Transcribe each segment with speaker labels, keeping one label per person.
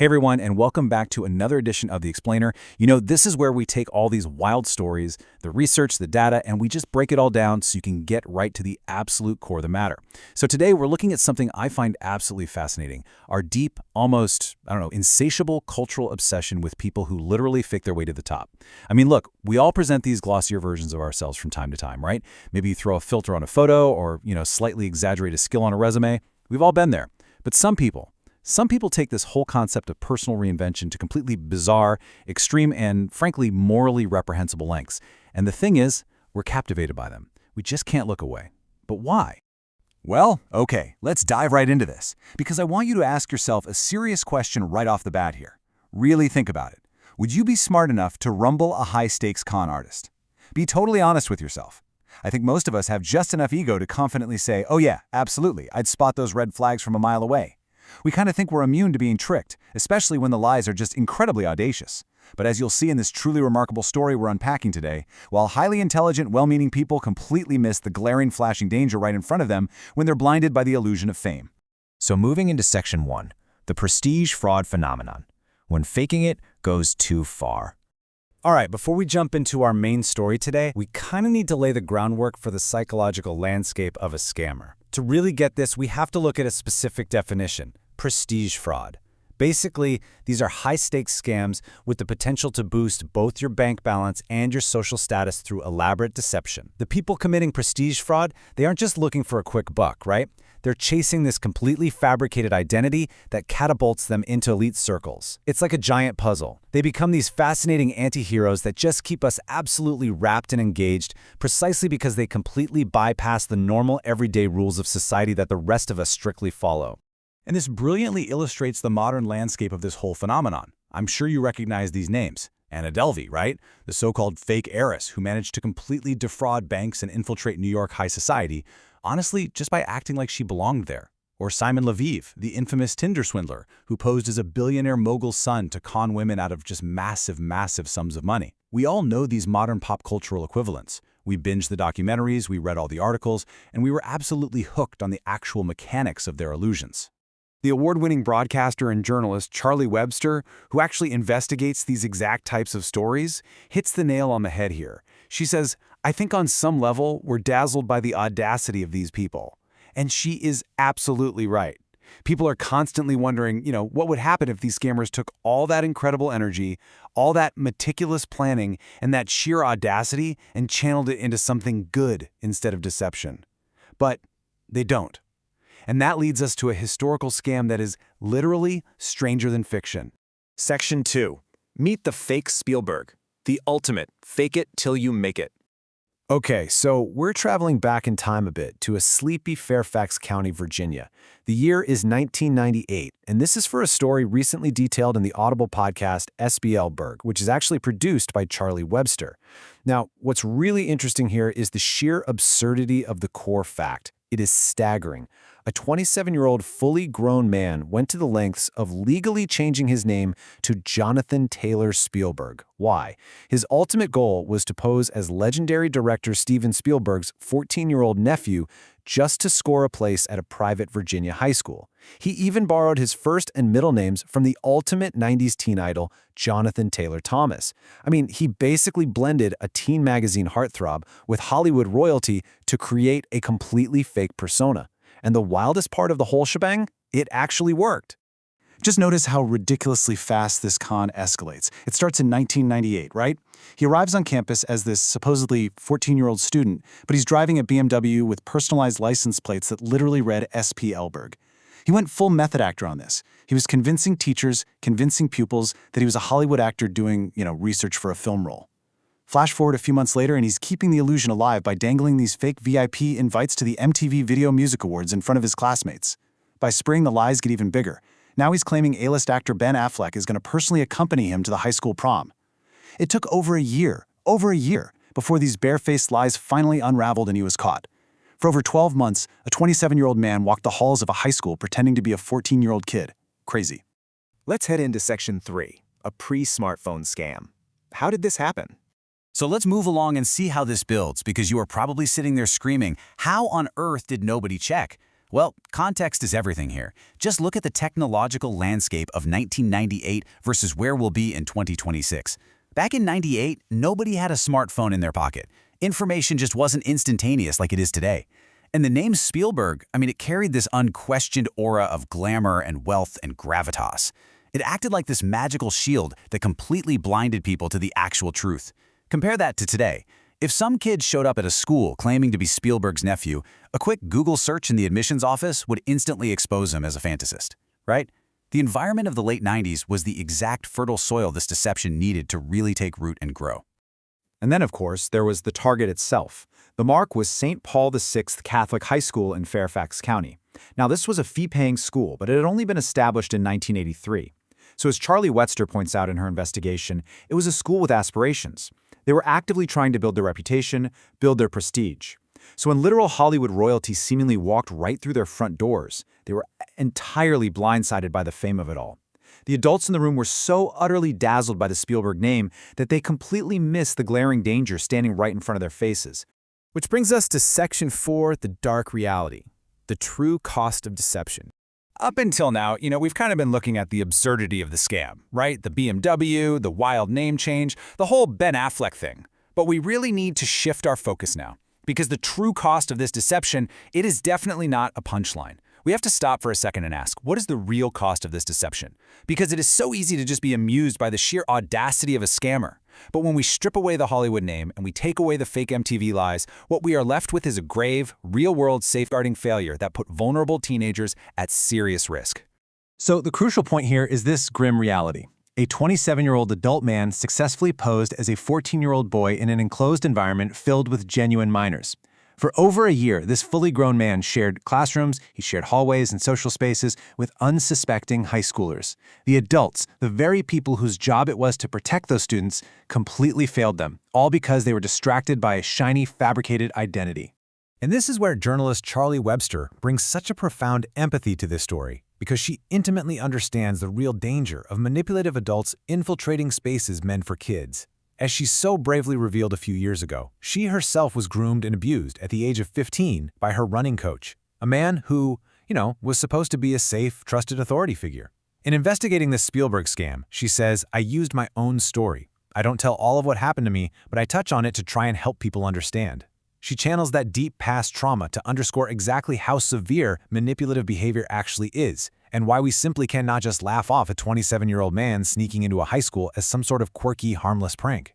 Speaker 1: Hey everyone, and welcome back to another edition of The Explainer. This is where we take all these wild stories, the research, the data, and we just break it all down so you can get right to the absolute core of the matter. So today we're looking at something I find absolutely fascinating, our deep, almost, insatiable cultural obsession with people who literally fake their way to the top. Look, we all present these glossier versions of ourselves from time to time, right? Maybe you throw a filter on a photo or, slightly exaggerate a skill on a resume. We've all been there. But some people take this whole concept of personal reinvention to completely bizarre, extreme, and frankly, morally reprehensible lengths. And the thing is, we're captivated by them. We just can't look away. But why?
Speaker 2: Well, okay, let's dive right into this, because I want you to ask yourself a serious question right off the bat here. Really think about it. Would you be smart enough to rumble a high-stakes con artist? Be totally honest with yourself. I think most of us have just enough ego to confidently say, oh yeah, absolutely, I'd spot those red flags from a mile away. We kind of think we're immune to being tricked, especially when the lies are just incredibly audacious. But as you'll see in this truly remarkable story we're unpacking today, while highly intelligent, well-meaning people completely miss the glaring flashing danger right in front of them when they're blinded by the illusion of fame.
Speaker 3: So moving into Section 1, the prestige fraud phenomenon, when faking it goes too far.
Speaker 1: All right, before we jump into our main story today, we kind of need to lay the groundwork for the psychological landscape of a scammer. To really get this, we have to look at a specific definition: prestige fraud. Basically, these are high-stakes scams with the potential to boost both your bank balance and your social status through elaborate deception. The people committing prestige fraud, they aren't just looking for a quick buck, right? They're chasing this completely fabricated identity that catapults them into elite circles. It's like a giant puzzle. They become these fascinating anti-heroes that just keep us absolutely wrapped and engaged, precisely because they completely bypass the normal everyday rules of society that the rest of us strictly follow.
Speaker 2: And this brilliantly illustrates the modern landscape of this whole phenomenon. I'm sure you recognize these names. Anna Delvey, right? The so-called fake heiress who managed to completely defraud banks and infiltrate New York high society, honestly, just by acting like she belonged there. Or Simon Leviev, the infamous Tinder swindler, who posed as a billionaire mogul's son to con women out of just massive, massive sums of money. We all know these modern pop cultural equivalents. We binged the documentaries, we read all the articles, and we were absolutely hooked on the actual mechanics of their illusions. The award-winning broadcaster and journalist Charlie Webster, who actually investigates these exact types of stories, hits the nail on the head here. She says, I think on some level, we're dazzled by the audacity of these people. And she is absolutely right. People are constantly wondering, what would happen if these scammers took all that incredible energy, all that meticulous planning, and that sheer audacity and channeled it into something good instead of deception. But they don't. And that leads us to a historical scam that is literally stranger than fiction.
Speaker 4: Section 2. Meet the fake Spielberg. The ultimate fake it till you make it.
Speaker 3: Okay, so we're traveling back in time a bit to a sleepy Fairfax County, Virginia. The year is 1998, and this is for a story recently detailed in the Audible podcast Spielberg, which is actually produced by Charlie Webster. Now, what's really interesting here is the sheer absurdity of the core fact. It is staggering. A 27-year-old fully grown man went to the lengths of legally changing his name to Jonathan Taylor Spielberg. Why? His ultimate goal was to pose as legendary director Steven Spielberg's 14-year-old nephew just to score a place at a private Virginia high school. He even borrowed his first and middle names from the ultimate 90s teen idol, Jonathan Taylor Thomas. He basically blended a teen magazine heartthrob with Hollywood royalty to create a completely fake persona. And the wildest part of the whole shebang? It actually worked.
Speaker 2: Just notice how ridiculously fast this con escalates. It starts in 1998, right? He arrives on campus as this supposedly 14-year-old student, but he's driving a BMW with personalized license plates that literally read SP Elberg. He went full method actor on this. He was convincing teachers, convincing pupils that he was a Hollywood actor doing, research for a film role. Flash forward a few months later, and he's keeping the illusion alive by dangling these fake VIP invites to the MTV Video Music Awards in front of his classmates. By spring, the lies get even bigger. Now he's claiming A-list actor Ben Affleck is going to personally accompany him to the high school prom. It took over a year, before these barefaced lies finally unraveled and he was caught. For over 12 months, a 27-year-old man walked the halls of a high school pretending to be a 14-year-old kid. Crazy.
Speaker 4: Let's head into Section 3, a pre-smartphone scam. How did this happen?
Speaker 1: So let's move along and see how this builds, because you are probably sitting there screaming, how on earth did nobody check? Well, context is everything here. Just look at the technological landscape of 1998 versus where we'll be in 2026. Back in 98, nobody had a smartphone in their pocket. Information just wasn't instantaneous like it is today. And the name Spielberg, it carried this unquestioned aura of glamour and wealth and gravitas. It acted like this magical shield that completely blinded people to the actual truth. Compare that to today. If some kid showed up at a school claiming to be Spielberg's nephew, a quick Google search in the admissions office would instantly expose him as a fantasist, right? The environment of the late 90s was the exact fertile soil this deception needed to really take root and grow.
Speaker 3: And then, of course, there was the target itself. The mark was St. Paul VI Catholic High School in Fairfax County. Now, this was a fee-paying school, but it had only been established in 1983. So as Charlie Webster points out in her investigation, it was a school with aspirations. They were actively trying to build their reputation, build their prestige. So when literal Hollywood royalty seemingly walked right through their front doors, they were entirely blindsided by the fame of it all. The adults in the room were so utterly dazzled by the Spielberg name that they completely missed the glaring danger standing right in front of their faces. Which brings us to Section 4, the dark reality, the true cost of deception.
Speaker 2: Up until now, we've kind of been looking at the absurdity of the scam, right? The BMW, the wild name change, the whole Ben Affleck thing. But we really need to shift our focus now, because the true cost of this deception, it is definitely not a punchline. We have to stop for a second and ask, what is the real cost of this deception? Because it is so easy to just be amused by the sheer audacity of a scammer. But when we strip away the Hollywood name and we take away the fake MTV lies, what we are left with is a grave, real-world safeguarding failure that put vulnerable teenagers at serious risk.
Speaker 3: So the crucial point here is this grim reality. A 27-year-old adult man successfully posed as a 14-year-old boy in an enclosed environment filled with genuine minors. For over a year, this fully grown man shared classrooms, he shared hallways and social spaces with unsuspecting high schoolers. The adults, the very people whose job it was to protect those students, completely failed them, all because they were distracted by a shiny, fabricated identity. And this is where journalist Charlie Webster brings such a profound empathy to this story, because she intimately understands the real danger of manipulative adults infiltrating spaces meant for kids. As she so bravely revealed a few years ago, she herself was groomed and abused at the age of 15 by her running coach, a man who, was supposed to be a safe, trusted authority figure. In investigating this Spielberg scam, she says, "I used my own story. I don't tell all of what happened to me, but I touch on it to try and help people understand." She channels that deep past trauma to underscore exactly how severe manipulative behavior actually is, and why we simply cannot just laugh off a 27-year-old man sneaking into a high school as some sort of quirky, harmless prank.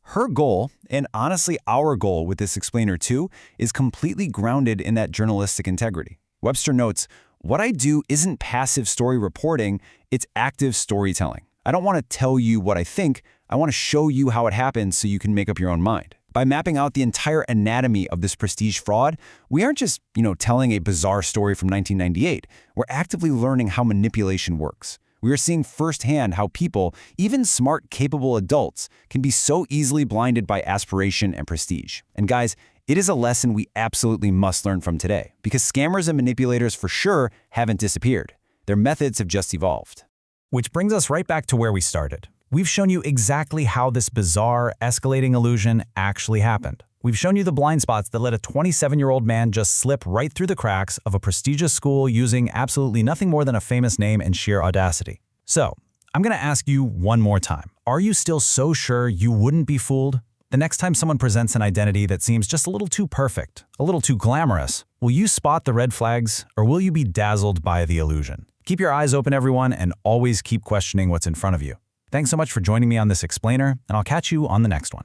Speaker 1: Her goal, and honestly our goal with this explainer too, is completely grounded in that journalistic integrity. Webster notes, "What I do isn't passive story reporting, it's active storytelling. I don't want to tell you what I think, I want to show you how it happened so you can make up your own mind." By mapping out the entire anatomy of this prestige fraud, we aren't just, telling a bizarre story from 1998. We're actively learning how manipulation works. We are seeing firsthand how people, even smart, capable adults, can be so easily blinded by aspiration and prestige. And guys, it is a lesson we absolutely must learn from today, because scammers and manipulators for sure haven't disappeared. Their methods have just evolved.
Speaker 2: Which brings us right back to where we started. We've shown you exactly how this bizarre, escalating illusion actually happened. We've shown you the blind spots that let a 27-year-old man just slip right through the cracks of a prestigious school using absolutely nothing more than a famous name and sheer audacity. So, I'm going to ask you one more time. Are you still so sure you wouldn't be fooled? The next time someone presents an identity that seems just a little too perfect, a little too glamorous, will you spot the red flags, or will you be dazzled by the illusion? Keep your eyes open, everyone, and always keep questioning what's in front of you. Thanks so much for joining me on this explainer, and I'll catch you on the next one.